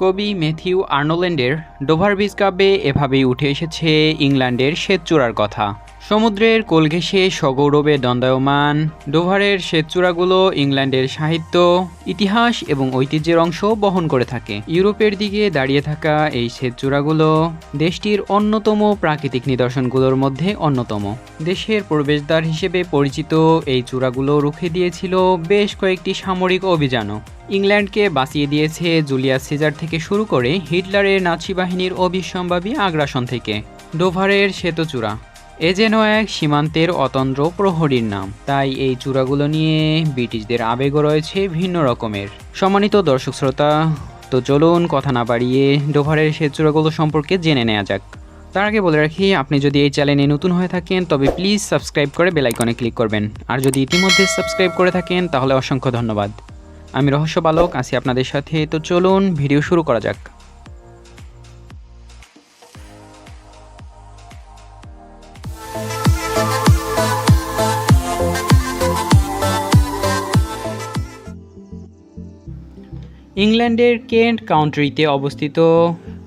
কবি Matthew আর্নোল্যান্ডের Dover bridge কাব্যে এভাবেই উঠে এসেছে ইংল্যান্ডের শ্বেতচূড়ার কথা। সমুদ্রের কোল ঘেঁষে সগৌরবে দণ্ডায়মান ডোভারের শ্বেতচূড়াগুলো ইংল্যান্ডের সাহিত্য, ইতিহাস এবং ঐতিহ্যের অংশ বহন করে থাকে। ইউরোপের দিকে দাঁড়িয়ে থাকা এই শ্বেতচূড়াগুলো দেশটির অন্যতম প্রাকৃতিক নিদর্শনগুলোর মধ্যে অন্যতম। দেশের প্রবেশদ্বার হিসেবে পরিচিত এই চূড়াগুলো রুখে দিয়েছিল বেশ কয়েকটি সামরিক অভিযানও। ইংল্যান্ডকে বাঁচিয়ে দিয়েছে জুলিয়াস সিজার থেকে শুরু করে হিটলারের নাৎসি বাহিনীর অবিসম্ভাবী আগ্রাসন থেকে। ডোভারের শ্বেতচূড়া এ যেন এক সীমান্তের অতন্দ্র প্রহরীর নাম। তাই এই চূড়াগুলো নিয়ে ব্রিটিশদের আবেগও রয়েছে ভিন্ন রকমের। সম্মানিত দর্শক শ্রোতা, তো চলুন কথা না বাড়িয়ে ডোভারের শ্বেতচূড়াগুলো সম্পর্কে জেনে নেওয়া যাক। তার আগে বলে রাখি, আপনি যদি এই চ্যানেলে নতুন হয়ে থাকেন তবে প্লিজ সাবস্ক্রাইব করে বেল আইকনে ক্লিক করবেন। আর যদি ইতিমধ্যে সাবস্ক্রাইব করে থাকেন তাহলে অসংখ্য ধন্যবাদ। আমি রহস্য বালক আছি আপনাদের সাথে। তো চলুন ভিডিও শুরু করা যাক। ইংল্যান্ডের কেন্ট কাউন্টিতে অবস্থিত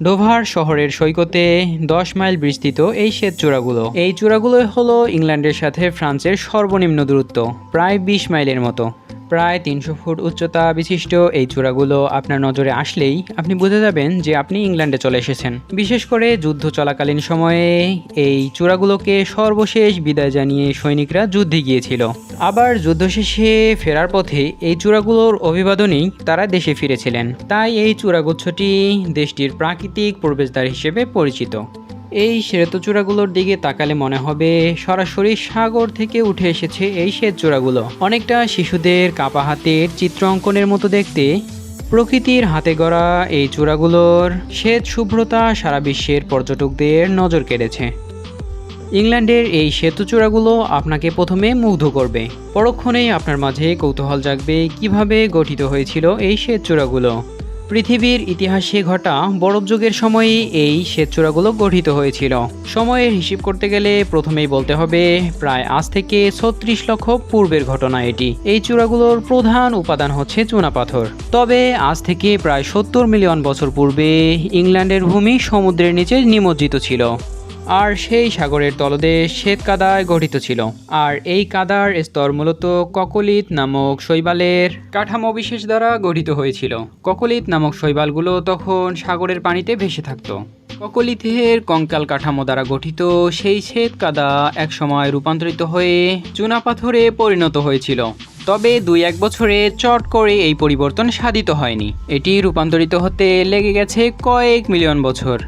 ডোভার শহরের সৈকতে 10 মাইল বিস্তৃত এই শ্বেতচূড়াগুলো। এই চূড়াগুলো হলো ইংল্যান্ডের সাথে ফ্রান্সের সর্বনিম্ন দূরত্ব, প্রায় 20 মাইলের মতো। প্রায় 300 ফুট উচ্চতা বিশিষ্ট এই চূড়াগুলো আপনার নজরে আসলেই আপনি বুঝে যাবেন যে আপনি ইংল্যান্ডে চলে এসেছেন। বিশেষ করে যুদ্ধ চলাকালীন সময়ে এই চূড়াগুলোকে সর্বশেষ বিদায় জানিয়ে সৈনিকরা যুদ্ধে গিয়েছিল। আবার যুদ্ধ শেষে ফেরার পথে এই চূড়াগুলোর অভিবাদনেই তারা দেশে ফিরেছিলেন। তাই এই চূড়াগুচ্ছটি দেশটির প্রাকৃতিক প্রবেশদ্বার হিসেবে পরিচিত। এই শ্বেতচূড়াগুলোর দিকে তাকালে মনে হবে সরাসরি সাগর থেকে উঠে এসেছে এই শ্বেতচূড়াগুলো। অনেকটা শিশুদের কাপা হাতের চিত্র অঙ্কনের মতো দেখতে। প্রকৃতির হাতে গড়া এই চূড়াগুলোর শ্বেত শুভ্রতা সারা বিশ্বের পর্যটকদের নজর কেড়েছে। ইংল্যান্ডের এই শ্বেতচূড়াগুলো আপনাকে প্রথমে মুগ্ধ করবে, পরক্ষণেই আপনার মাঝে কৌতূহল জাগবে কিভাবে গঠিত হয়েছিল এই শ্বেতচূড়াগুলো। পৃথিবীর ইতিহাসে ঘটা বরফ যুগের সময়েই এই শ্বেতচূড়াগুলো গঠিত হয়েছিল। সময়ের হিসাব করতে গেলে প্রথমেই বলতে হবে প্রায় আজ থেকে 36 লক্ষ পূর্বের ঘটনা এটি। এই চূড়াগুলোর প্রধান উপাদান হচ্ছে চুনাপাথর। তবে আজ থেকে প্রায় 70 মিলিয়ন বছর পূর্বে ইংল্যান্ডের ভূমি সমুদ্রের নিচে নিমজ্জিত ছিল, আর সেই সাগরের তলদেশ শ্বেত কাদায় গঠিত ছিল। আর এই কাদার স্তর মূলত ককলিত নামক শৈবালের কাঠামো বিশেষ দ্বারা গঠিত হয়েছিল। ককলিত নামক শৈবালগুলো তখন সাগরের পানিতে ভেসে থাকত। ককলিতের কঙ্কাল কাঠামো দ্বারা গঠিত সেই শ্বেত কাদা একসময় রূপান্তরিত হয়ে চুনাপাথরে পরিণত হয়েছিল। তবে 2-1 বছরে চট করে এই পরিবর্তন সাধিত হয়নি। এটি রূপান্তরিত হতে লেগে গেছে কয়েক মিলিয়ন বছর।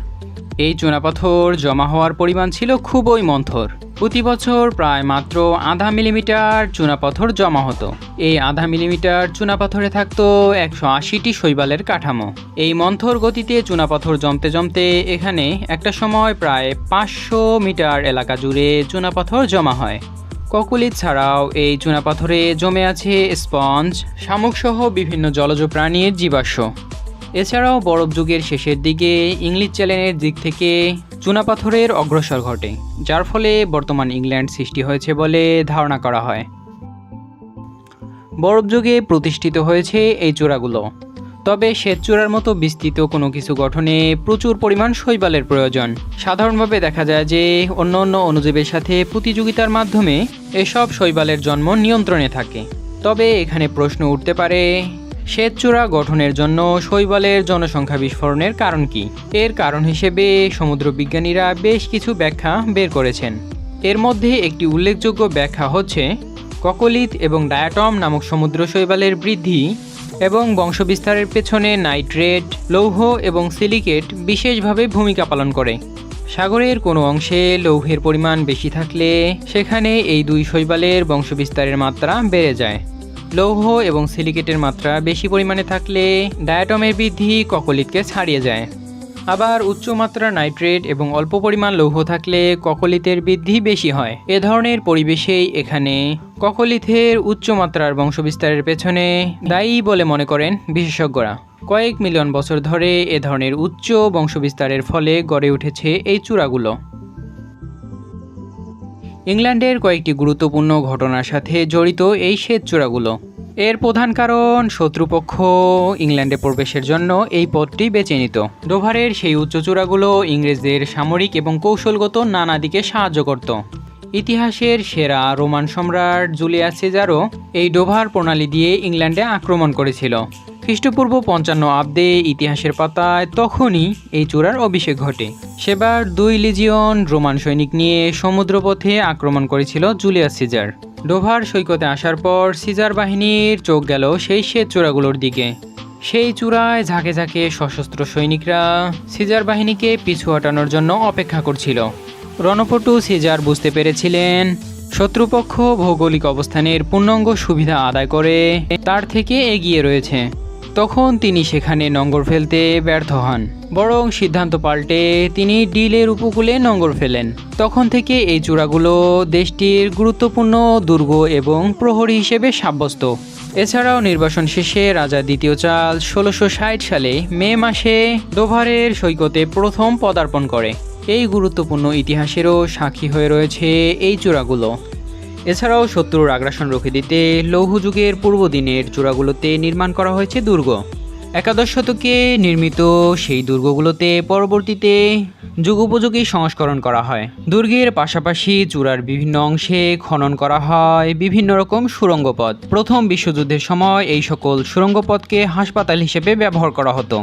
এই চুনাপাথর জমা হওয়ার পরিমাণ ছিল খুবই মন্থর। প্রতি বছর প্রায় মাত্র 0.5 মিলিমিটার চুনাপাথর জমা হতো। এই 0.5 মিলিমিটার চুনাপাথরে থাকতো 180টি শৈবালের কাঠামো। এই মন্থর গতিতে চুনাপাথর জমতে জমতে এখানে একটা সময় প্রায় 500 মিটার এলাকা জুড়ে চুনাপাথর জমা হয়। ককলিত ছাড়াও এই চুনাপাথরে জমে আছে স্পঞ্জ, শামুক সহ বিভিন্ন জলজ প্রাণীর জীবাশ্ম। এছাড়াও বরফ যুগের শেষের দিকে ইংলিশ চ্যানেলের দিক থেকে চুনাপাথরের অগ্রসর ঘটে, যার ফলে বর্তমান ইংল্যান্ড সৃষ্টি হয়েছে বলে ধারণা করা হয়। বরফ যুগে প্রতিষ্ঠিত হয়েছে এই চূড়াগুলো। তবে শ্বেতচূড়ার মতো বিস্তৃত কোনো কিছু গঠনে প্রচুর পরিমাণ শৈবালের প্রয়োজন। সাধারণভাবে দেখা যায় যে অন্য অন্য অণুজীবের সাথে প্রতিযোগিতার মাধ্যমে এসব শৈবালের জন্ম নিয়ন্ত্রণে থাকে। তবে এখানে প্রশ্ন উঠতে পারে, শ্বেতচূড়া গঠনের জন্য শৈবালের জনসংখ্যা বিস্ফোরণের কারণ কি? এর কারণ হিসেবে সমুদ্র বিজ্ঞানীরা বেশ কিছু ব্যাখ্যা বের করেছেন। এর মধ্যে একটি উল্লেখযোগ্য ব্যাখ্যা হচ্ছে ককলিত এবং ডায়াটম নামক সমুদ্র শৈবালের বৃদ্ধি এবং বংশবিস্তারের পেছনে নাইট্রেট, লৌহ এবং সিলিকেট বিশেষভাবে ভূমিকা পালন করে। সাগরের কোনো অংশে লৌহের পরিমাণ বেশি থাকলে সেখানে এই দুই শৈবালের বংশবিস্তারের মাত্রা বেড়ে যায়। লৌহ এবং সিলিকেটের মাত্রা বেশি পরিমাণে থাকলে ডায়াটমের বৃদ্ধি ককলিতকে ছাড়িয়ে যায়। আবার উচ্চমাত্রার নাইট্রেট এবং অল্প পরিমাণ লৌহ থাকলে ককলিতের বৃদ্ধি বেশি হয়। এ ধরনের পরিবেশেই এখানে ককলিতের উচ্চমাত্রার বংশবিস্তারের পেছনে দায়ী বলে মনে করেন বিশেষজ্ঞরা। কয়েক মিলিয়ন বছর ধরে এ ধরনের উচ্চ বংশবিস্তারের ফলে গড়ে উঠেছে এই চূড়াগুলো। ইংল্যান্ডের কয়েকটি গুরুত্বপূর্ণ ঘটনার সাথে জড়িত এই শ্বেতচূড়াগুলো। এর প্রধান কারণ শত্রুপক্ষ ইংল্যান্ডে প্রবেশের জন্য এই পথটি বেছে নিত। ডোভারের সেই উচ্চ চূড়াগুলো ইংরেজদের সামরিক এবং কৌশলগত নানা দিকে সাহায্য করত। ইতিহাসের সেরা রোমান সম্রাট জুলিয়াস সিজারও এই ডোভার প্রণালী দিয়ে ইংল্যান্ডে আক্রমণ করেছিল। খ্রিস্টপূর্ব 55 অব্দে ইতিহাসের পাতায় তখনই এই চূড়ার অভিষেক ঘটে। সেবার 2 লিজিয়ন রোমান সৈনিক নিয়ে সমুদ্রপথে আক্রমণ করেছিল জুলিয়াস সিজার। ডোভার সৈকতে আসার পর সিজার বাহিনীর চোখ গেল সেই শ্বেত চূড়াগুলোর দিকে। সেই চূড়ায় ঝাঁকে ঝাঁকে সশস্ত্র সৈনিকরা সিজার বাহিনীকে পিছু হটানোর জন্য অপেক্ষা করছিল। রণপটু সিজার বুঝতে পেরেছিলেন শত্রুপক্ষ ভৌগোলিক অবস্থানের পূর্ণাঙ্গ সুবিধা আদায় করে তার থেকে এগিয়ে রয়েছে। তখন তিনি সেখানে নোঙর ফেলতে ব্যর্থ হন, বরং সিদ্ধান্ত পাল্টে তিনি ডিলের উপকূলে নোঙর ফেলেন। তখন থেকে এই চূড়াগুলো দেশটির গুরুত্বপূর্ণ দুর্গ এবং প্রহরী হিসেবে সাব্যস্ত। এছাড়াও নির্বাসন শেষে রাজা দ্বিতীয় চার্লস 1660 সালে মে মাসে ডোভারের সৈকতে প্রথম পদার্পণ করে। এই গুরুত্বপূর্ণ ইতিহাসেরও সাক্ষী হয়ে রয়েছে এই চূড়াগুলো। এছাড়াও শত্রুর আগ্রাসন রুখে দিতে লৌহ যুগের পূর্ব দিনের চূড়াগুলোতে নির্মাণ করা হয়েছে দুর্গ। একাদশ শতকে নির্মিত সেই দুর্গগুলোতে পরবর্তীতে যুগোপযোগী সংস্করণ করা হয়। দুর্গের পাশাপাশি চূড়ার বিভিন্ন অংশে খনন করা হয় বিভিন্ন রকম সুড়ঙ্গ পথ। প্রথম বিশ্বযুদ্ধের সময় এই সকল সুড়ঙ্গ পথকে হাসপাতাল হিসেবে ব্যবহার করা হতো।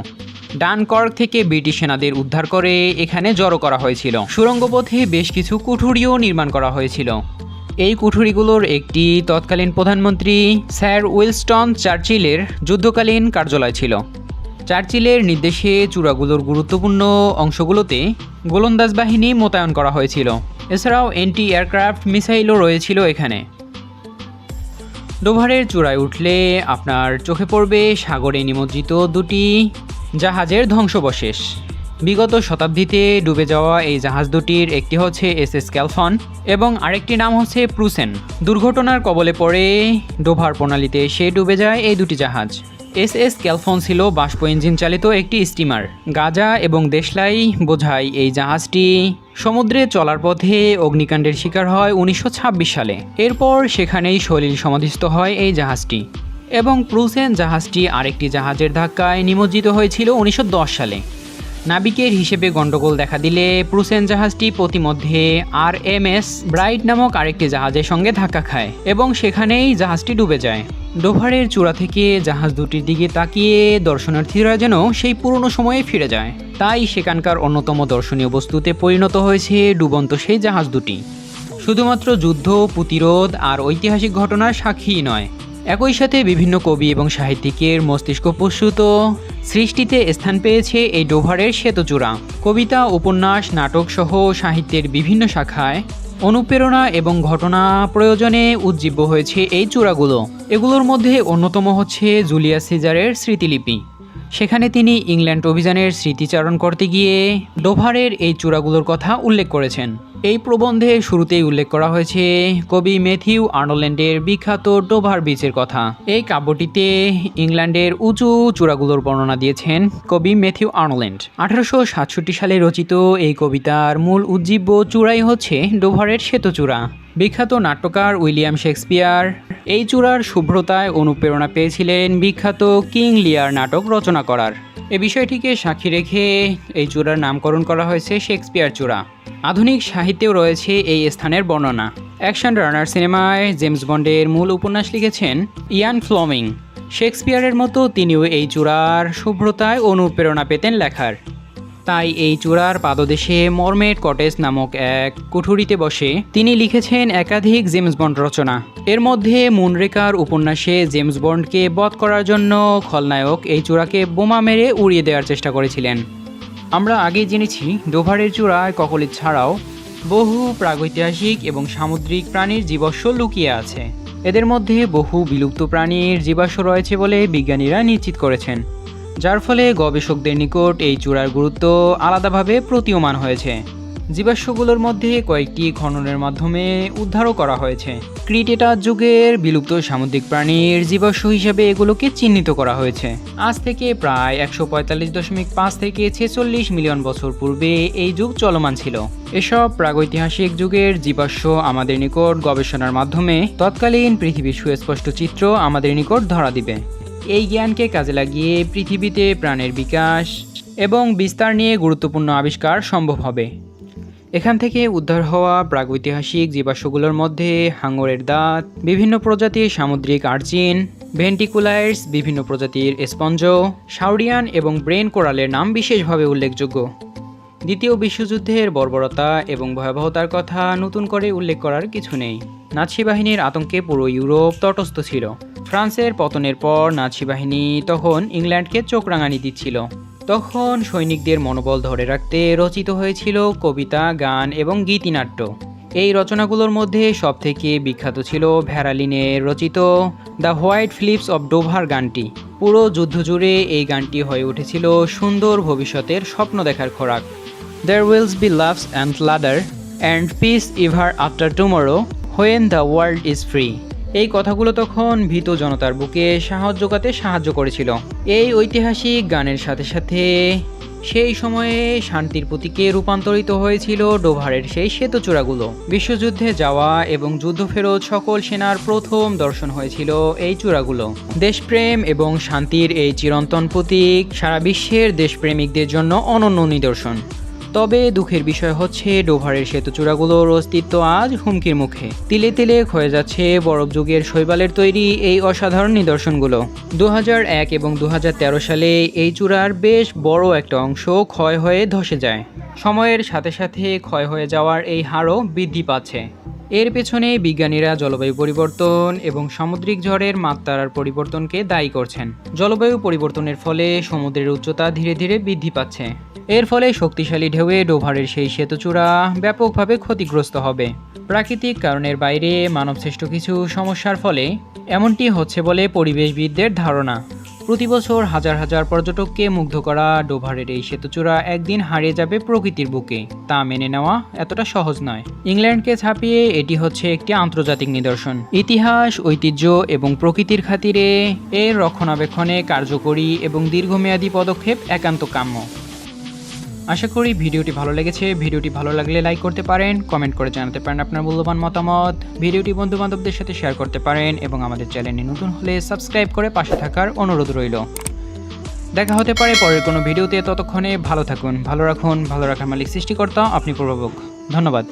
ডানকর্ক থেকে ব্রিটিশ সেনাদের উদ্ধার করে এখানে জড়ো করা হয়েছিল। সুড়ঙ্গ পথে বেশ কিছু কুঠুরিও নির্মাণ করা হয়েছিল। এই কুঠুরিগুলোর একটি তৎকালীন প্রধানমন্ত্রী স্যার উইনস্টন চার্চিলের যুদ্ধকালীন কার্যালয় ছিল। চার্চিলের নির্দেশে চূড়াগুলোর গুরুত্বপূর্ণ অংশগুলোতে গোলন্দাজ বাহিনী মোতায়েন করা হয়েছিল। এছাড়াও অ্যান্টি এয়ারক্রাফট মিসাইলও রয়েছিল এখানে। ডোভারের চূড়ায় উঠলে আপনার চোখে পড়বে সাগরে নিমজ্জিত 2টি জাহাজের ধ্বংসাবশেষ। বিগত শতাব্দীতে ডুবে যাওয়া এই জাহাজ দুটির একটি হচ্ছে SS ক্যালফন এবং আরেকটি নাম হচ্ছে প্রুসেন। দুর্ঘটনার কবলে পড়ে ডোভার প্রণালীতে এসে ডুবে যায় এই দুটি জাহাজ। SS ক্যালফন ছিল বাষ্প ইঞ্জিন চালিত একটি স্টিমার। গাজা এবং দেশলাই বোঝাই এই জাহাজটি সমুদ্রে চলার পথে অগ্নিকাণ্ডের শিকার হয় 1926 সালে। এরপর সেখানেই সলিল সমাধিস্থ হয় এই জাহাজটি এবং প্রুসেন জাহাজটি আরেকটি জাহাজের ধাক্কায় নিমজ্জিত হয়েছিল 1910 সালে। নাবিকের হিসেবে গন্ডগোল দেখা দিলে প্রুসেন জাহাজটি প্রতিমধ্যে RMS ব্রাইট নামক আরেকটি জাহাজের সঙ্গে ধাক্কা খায় এবং সেখানেই জাহাজটি ডুবে যায়। ডোভারের চূড়া থেকে জাহাজ দুটির দিকে তাকিয়ে দর্শনার্থীরা যেন সেই পুরনো সময়ে ফিরে যায়। তাই সেখানকার অন্যতম দর্শনীয় বস্তুতে পরিণত হয়েছে ডুবন্ত সেই জাহাজ দুটি। শুধুমাত্র যুদ্ধ, প্রতিরোধ আর ঐতিহাসিক ঘটনার সাক্ষীই নয়, একই সাথে বিভিন্ন কবি এবং সাহিত্যিকের মস্তিষ্ক প্রসূত সৃষ্টিতে স্থান পেয়েছে এই ডোভারের শ্বেতচূড়া। কবিতা, উপন্যাস, নাটক সহ সাহিত্যের বিভিন্ন শাখায় অনুপ্রেরণা এবং ঘটনা প্রয়োজনে উজ্জীব্য হয়েছে এই চূড়াগুলো। এগুলোর মধ্যে অন্যতম হচ্ছে জুলিয়াস সিজারের স্মৃতিলিপি। সেখানে তিনি ইংল্যান্ড অভিযানের স্মৃতিচারণ করতে গিয়ে ডোভারের এই চূড়াগুলোর কথা উল্লেখ করেছেন। এই প্রবন্ধে শুরুতেই উল্লেখ করা হয়েছে কবি ম্যাথিউ আর্নল্যান্ডের বিখ্যাত ডোভার বিচের কথা। এই কাব্যটিতে ইংল্যান্ডের উঁচু চূড়াগুলোর বর্ণনা দিয়েছেন কবি ম্যাথিউ আর্নল্যান্ড। 1867 সালে রচিত এই কবিতার মূল উজ্জীব্য চূড়াই হচ্ছে ডোভারের শ্বেতচূড়া। বিখ্যাত নাট্যকার উইলিয়াম শেক্সপিয়ার এই চূড়ার শুভ্রতায় অনুপ্রেরণা পেয়েছিলেন বিখ্যাত কিং লিয়ার নাটক রচনা করার। এ বিষয়টিকে সাক্ষী রেখে এই চূড়ার নামকরণ করা হয়েছে শেক্সপিয়ার চূড়া। আধুনিক সাহিত্যেও রয়েছে এই স্থানের বর্ণনা। অ্যাকশন রানার সিনেমায় জেমস বন্ডের মূল উপন্যাস লিখেছেন ইয়ান ফ্লেমিং। শেক্সপিয়ারের মতো তিনিও এই চূড়ার শুভ্রতায় অনুপ্রেরণা পেতেন লেখার। তাই এই চূড়ার পাদদেশে মরমেড কটেজ নামক এক কুঠুরিতে বসে তিনি লিখেছেন একাধিক জেমস বন্ড রচনা। এর মধ্যে মুনরেকার উপন্যাসে জেমস বন্ডকে বধ করার জন্য খলনায়ক এই চূড়াকে বোমা মেরে উড়িয়ে দেওয়ার চেষ্টা করেছিলেন। আমরা আগেই জেনেছি ডোভারের চূড়ায় ককলিত ছাড়াও বহু প্রাগৈতিহাসিক এবং সামুদ্রিক প্রাণীর জীবাশ্ম লুকিয়ে আছে। এদের মধ্যে বহু বিলুপ্ত প্রাণীর জীবাশ্ম রয়েছে বলে বিজ্ঞানীরা নিশ্চিত করেছেন, যার ফলে গবেষকদের নিকট এই চূড়ার গুরুত্ব আলাদাভাবে প্রতীয়মান হয়েছে। জীবাশ্মগুলোর মধ্যে কয়েকটি খননের মাধ্যমে উদ্ধারও করা হয়েছে। ক্রিটেটাস যুগের বিলুপ্ত সামুদ্রিক প্রাণীর জীবাশ্ম হিসেবে এগুলোকে চিহ্নিত করা হয়েছে। আজ থেকে প্রায় 145.5 থেকে 46 মিলিয়ন বছর পূর্বে এই যুগ চলমান ছিল। এসব প্রাগৈতিহাসিক যুগের জীবাশ্ম আমাদের নিকট গবেষণার মাধ্যমে তৎকালীন পৃথিবীর সুস্পষ্ট চিত্র আমাদের নিকট ধরা দিবে। এই জ্ঞানকে কাজে লাগিয়ে পৃথিবীতে প্রাণের বিকাশ এবং বিস্তার নিয়ে গুরুত্বপূর্ণ আবিষ্কার সম্ভব হবে। এখান থেকে উদ্ধার হওয়া প্রাগৈতিহাসিক জীবাশ্মগুলোর মধ্যে হাঙরের দাঁত, বিভিন্ন প্রজাতির সামুদ্রিক আর্চিন, ভেন্টিকুলাইটস, বিভিন্ন প্রজাতির স্পঞ্জ, সাউরিয়ান এবং ব্রেন কোরালের নাম বিশেষভাবে উল্লেখযোগ্য। দ্বিতীয় বিশ্বযুদ্ধের বর্বরতা এবং ভয়াবহতার কথা নতুন করে উল্লেখ করার কিছু নেই। নাৎসি বাহিনীর আতঙ্কে পুরো ইউরোপ তটস্থ ছিল। ফ্রান্সের পতনের পর নাৎসি বাহিনী তখন ইংল্যান্ডকে চোখ রাঙানি দিচ্ছিল। তখন সৈনিকদের মনোবল ধরে রাখতে রচিত হয়েছিল কবিতা, গান এবং গীতিনাট্য। এই রচনাগুলোর মধ্যে সবথেকে বিখ্যাত ছিল ভ্যারালিনের রচিত the white Phillips of Dover গানটি। পুরো যুদ্ধ জুড়ে এই গানটি হয়ে উঠেছিল সুন্দর ভবিষ্যতের স্বপ্ন দেখার খোরাক। There will be laughs and laughter and peace ever after tomorrow when the world is free. এই কথাগুলো তখন ভীত জনতার বুকে সাহস জোগাতে সাহায্য করেছিল। এই ঐতিহাসিক গানের সাথে সাথে সেই সময়ে শান্তির প্রতীকে রূপান্তরিত হয়েছিল ডোভারের সেই সেতুচূড়াগুলো। বিশ্বযুদ্ধে যাওয়া এবং যুদ্ধফেরত সকল সেনার প্রথম দর্শন হয়েছিল এই চূড়াগুলো। দেশপ্রেম এবং শান্তির এই চিরন্তন প্রতীক সারা বিশ্বের দেশপ্রেমিকদের জন্য অনন্য নিদর্শন। তবে দুঃখের বিষয় হচ্ছে ডোভারের সেতুচূড়াগুলোর অস্তিত্ব আজ হুমকির মুখে। তিলে তিলে ক্ষয়ে যাচ্ছে বরফ যুগের শৈবালের তৈরি এই অসাধারণ নিদর্শনগুলো। 2001 এবং 2013 সালে এই চূড়ার বেশ বড় একটা অংশ ক্ষয় হয়ে ধসে যায়। সময়ের সাথে সাথে ক্ষয় হয়ে যাওয়ার এই হারও বৃদ্ধি পাচ্ছে। এর পেছনে বিজ্ঞানীরা জলবায়ু পরিবর্তন এবং সামুদ্রিক ঝড়ের মাত্রার পরিবর্তনকে দায়ী করছেন। জলবায়ু পরিবর্তনের ফলে সমুদ্রের উচ্চতা ধীরে ধীরে বৃদ্ধি পাচ্ছে। এর ফলে শক্তিশালী ঢেউয়ে ডোভারের সেই সেতুচূড়া ব্যাপকভাবে ক্ষতিগ্রস্ত হবে। প্রাকৃতিক কারণের বাইরে মানবসৃষ্ট কিছু সমস্যার ফলে এমনটি হচ্ছে বলে পরিবেশবিদদের ধারণা। প্রতি বছর হাজার হাজার পর্যটককে মুগ্ধ করা ডোভারের এই সেতুচূড়া একদিন হারিয়ে যাবে প্রকৃতির বুকে, তা মেনে নেওয়া এতটা সহজ নয়। ইংল্যান্ডকে ছাপিয়ে এটি হচ্ছে একটি আন্তর্জাতিক নিদর্শন। ইতিহাস, ঐতিহ্য এবং প্রকৃতির খাতিরে এর রক্ষণাবেক্ষণে কার্যকরী এবং দীর্ঘমেয়াদী পদক্ষেপ একান্ত কাম্য। আশা করি ভিডিওটি ভালো লেগেছে। ভিডিওটি ভালো লাগলে লাইক করতে পারেন, কমেন্ট করে জানাতে পারেন আপনার মূল্যবান মতামত। ভিডিওটি বন্ধুবান্ধবদের সাথে শেয়ার করতে পারেন এবং আমাদের চ্যানেলে নতুন হলে সাবস্ক্রাইব করে পাশে থাকার অনুরোধ রইল। দেখা হতে পারে পরের কোনো ভিডিওতে। ততক্ষণে ভালো থাকুন, ভালো রাখুন। ভালো রাখার মালিক সৃষ্টিকর্তা, আপনি প্রভাবক। ধন্যবাদ।